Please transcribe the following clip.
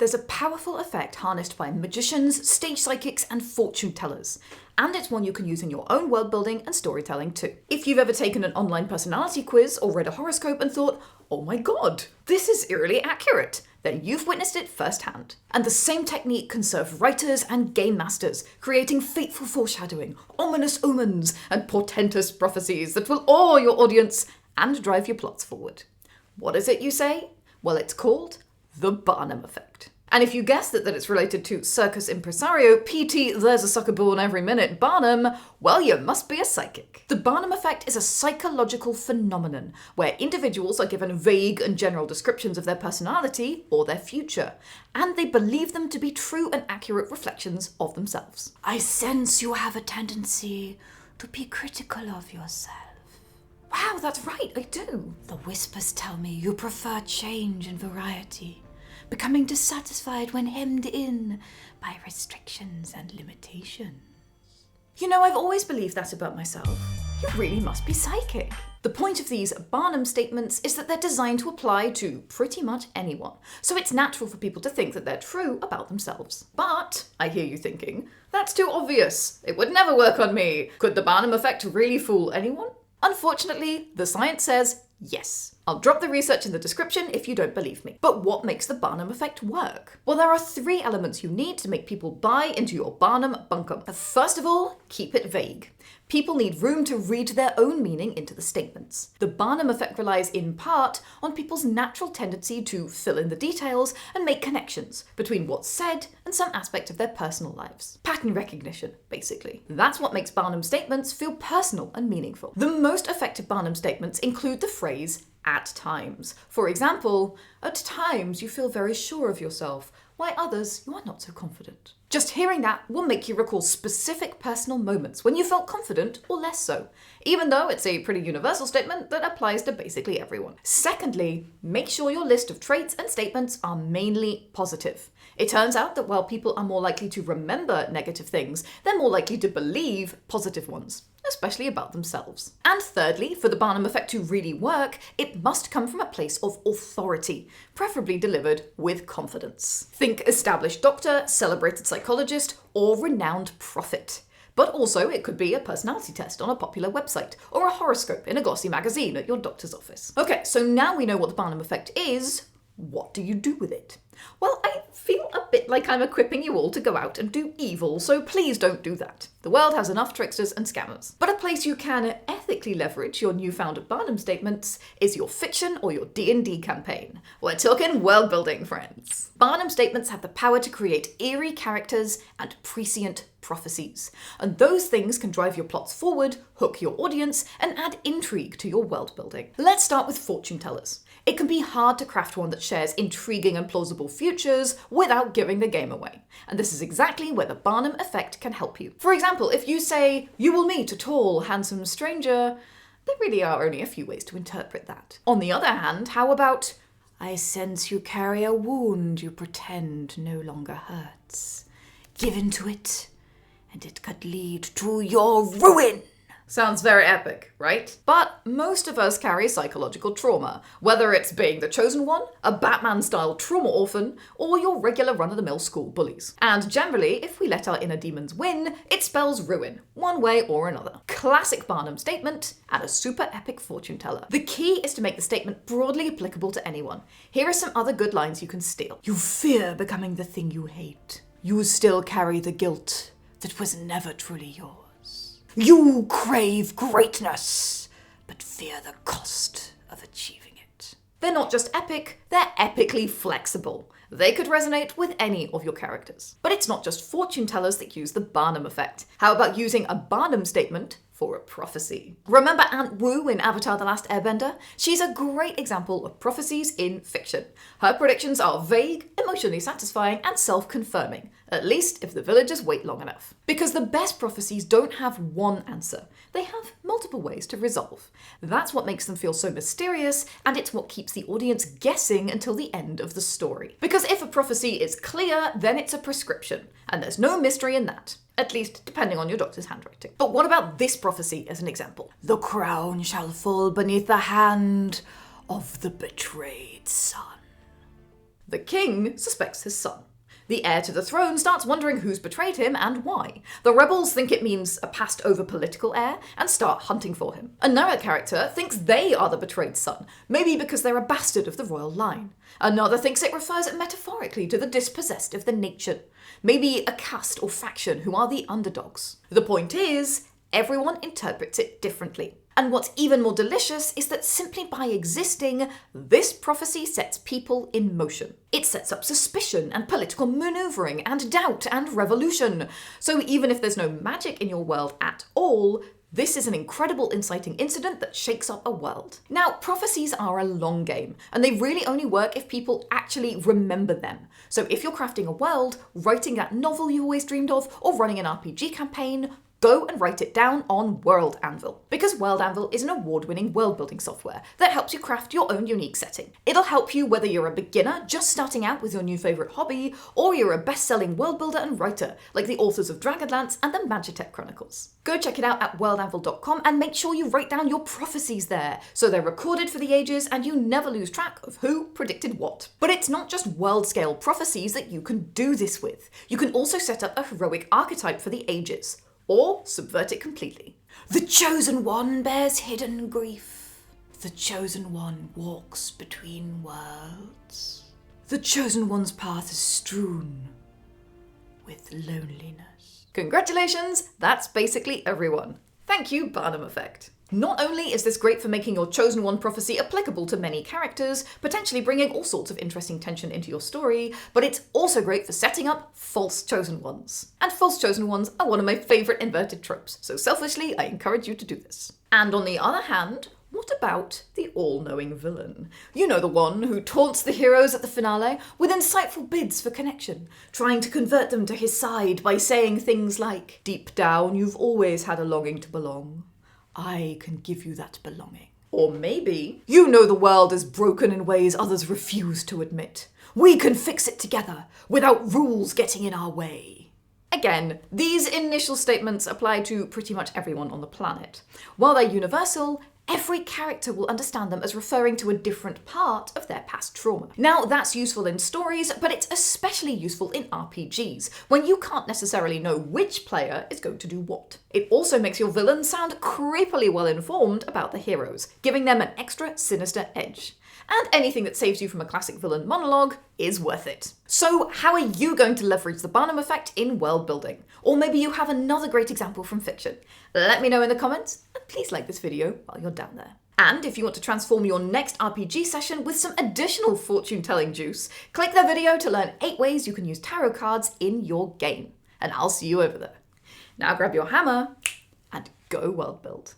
there's a powerful effect harnessed by magicians, stage psychics, and fortune tellers. And it's one you can use in your own world building and storytelling too. If you've ever taken an online personality quiz or read a horoscope and thought, oh my god, this is eerily accurate, then you've witnessed it firsthand. And the same technique can serve writers and game masters, creating fateful foreshadowing, ominous omens, and portentous prophecies that will awe your audience and drive your plots forward. What is it, you say? Well, it's called the Barnum Effect. And if you guessed that it's related to circus impresario, PT there's a sucker born every minute Barnum, well, you must be a psychic. The Barnum Effect is a psychological phenomenon where individuals are given vague and general descriptions of their personality or their future, and they believe them to be true and accurate reflections of themselves. I sense you have a tendency to be critical of yourself. Wow, that's right, I do. The whispers tell me you prefer change and variety, becoming dissatisfied when hemmed in by restrictions and limitations. You know, I've always believed that about myself. You really must be psychic. The point of these Barnum statements is that they're designed to apply to pretty much anyone, so it's natural for people to think that they're true about themselves. But, I hear you thinking, that's too obvious. It would never work on me. Could the Barnum Effect really fool anyone? Unfortunately, the science says yes. I'll drop the research in the description if you don't believe me. But what makes the Barnum Effect work? Well, there are 3 elements you need to make people buy into your Barnum bunkum. First of all, keep it vague. People need room to read their own meaning into the statements. The Barnum Effect relies in part on people's natural tendency to fill in the details and make connections between what's said and some aspect of their personal lives. Pattern recognition, basically. That's what makes Barnum statements feel personal and meaningful. The most effective Barnum statements include the phrase, at times. For example, at times you feel very sure of yourself, while others you are not so confident. Just hearing that will make you recall specific personal moments when you felt confident or less so, even though it's a pretty universal statement that applies to basically everyone. Secondly, make sure your list of traits and statements are mainly positive. It turns out that while people are more likely to remember negative things, they're more likely to believe positive ones, especially about themselves. And thirdly, for the Barnum Effect to really work, it must come from a place of authority, preferably delivered with confidence. Think established doctor, celebrated psychologist, or renowned prophet. But also, it could be a personality test on a popular website, or a horoscope in a glossy magazine at your doctor's office. Okay, so now we know what the Barnum Effect is. What do you do with it? Well, I feel a bit like I'm equipping you all to go out and do evil, so please don't do that. The world has enough tricksters and scammers. But a place you can ethically leverage your newfound Barnum statements is your fiction or your D&D campaign. We're talking world building, friends. Barnum statements have the power to create eerie characters and prescient prophecies. And those things can drive your plots forward, hook your audience, and add intrigue to your world building. Let's start with fortune tellers. It can be hard to craft one that shares intriguing and plausible futures without giving the game away. And this is exactly where the Barnum Effect can help you. For example, if you say, you will meet a tall, handsome stranger, there really are only a few ways to interpret that. On the other hand, how about, I sense you carry a wound you pretend no longer hurts. Give into it, and it could lead to your ruin. Sounds very epic, right? But most of us carry psychological trauma, whether it's being the chosen one, a Batman-style trauma orphan, or your regular run-of-the-mill school bullies. And generally, if we let our inner demons win, it spells ruin, one way or another. Classic Barnum statement, and a super epic fortune teller. The key is to make the statement broadly applicable to anyone. Here are some other good lines you can steal. You fear becoming the thing you hate. You still carry the guilt that was never truly yours. You crave greatness, but fear the cost of achieving it. They're not just epic, they're epically flexible. They could resonate with any of your characters. But it's not just fortune tellers that use the Barnum Effect. How about using a Barnum statement for a prophecy? Remember Aunt Wu in Avatar: The Last Airbender? She's a great example of prophecies in fiction. Her predictions are vague, emotionally satisfying, and self-confirming, at least if the villagers wait long enough. Because the best prophecies don't have one answer. They have multiple ways to resolve. That's what makes them feel so mysterious, and it's what keeps the audience guessing until the end of the story. Because if a prophecy is clear, then it's a prescription, and there's no mystery in that. At least, depending on your doctor's handwriting. But what about this prophecy as an example? The crown shall fall beneath the hand of the betrayed son. The king suspects his son. The heir to the throne starts wondering who's betrayed him and why. The rebels think it means a passed-over political heir and start hunting for him. Another character thinks they are the betrayed son, maybe because they're a bastard of the royal line. Another thinks it refers metaphorically to the dispossessed of the nation, maybe a caste or faction who are the underdogs. The point is, everyone interprets it differently. And what's even more delicious is that simply by existing, this prophecy sets people in motion. It sets up suspicion and political maneuvering and doubt and revolution. So even if there's no magic in your world at all, this is an incredible inciting incident that shakes up a world. Now, prophecies are a long game, and they really only work if people actually remember them. So if you're crafting a world, writing that novel you always dreamed of, or running an RPG campaign, go and write it down on World Anvil. Because World Anvil is an award-winning world-building software that helps you craft your own unique setting. It'll help you whether you're a beginner just starting out with your new favourite hobby, or you're a best-selling world builder and writer, like the authors of Dragonlance and the Magitech Chronicles. Go check it out at worldanvil.com and make sure you write down your prophecies there, so they're recorded for the ages and you never lose track of who predicted what. But it's not just world-scale prophecies that you can do this with. You can also set up a heroic archetype for the ages, or subvert it completely. The chosen one bears hidden grief. The chosen one walks between worlds. The chosen one's path is strewn with loneliness. Congratulations, that's basically everyone. Thank you, Barnum Effect. Not only is this great for making your chosen one prophecy applicable to many characters, potentially bringing all sorts of interesting tension into your story, but it's also great for setting up false chosen ones. And false chosen ones are one of my favourite inverted tropes, so selfishly I encourage you to do this. And on the other hand, what about the all-knowing villain? You know, the one who taunts the heroes at the finale with insightful bids for connection, trying to convert them to his side by saying things like, "Deep down you've always had a longing to belong. I can give you that belonging." Or maybe, "You know the world is broken in ways others refuse to admit. We can fix it together, without rules getting in our way." Again, these initial statements apply to pretty much everyone on the planet. While they're universal, every character will understand them as referring to a different part of their past trauma. Now, that's useful in stories, but it's especially useful in RPGs, when you can't necessarily know which player is going to do what. It also makes your villains sound creepily well informed about the heroes, giving them an extra sinister edge. And anything that saves you from a classic villain monologue is worth it. So how are you going to leverage the Barnum Effect in world building? Or maybe you have another great example from fiction. Let me know in the comments, and please like this video while you're down there. And if you want to transform your next RPG session with some additional fortune-telling juice, click the video to learn 8 ways you can use tarot cards in your game. And I'll see you over there. Now grab your hammer and go world build.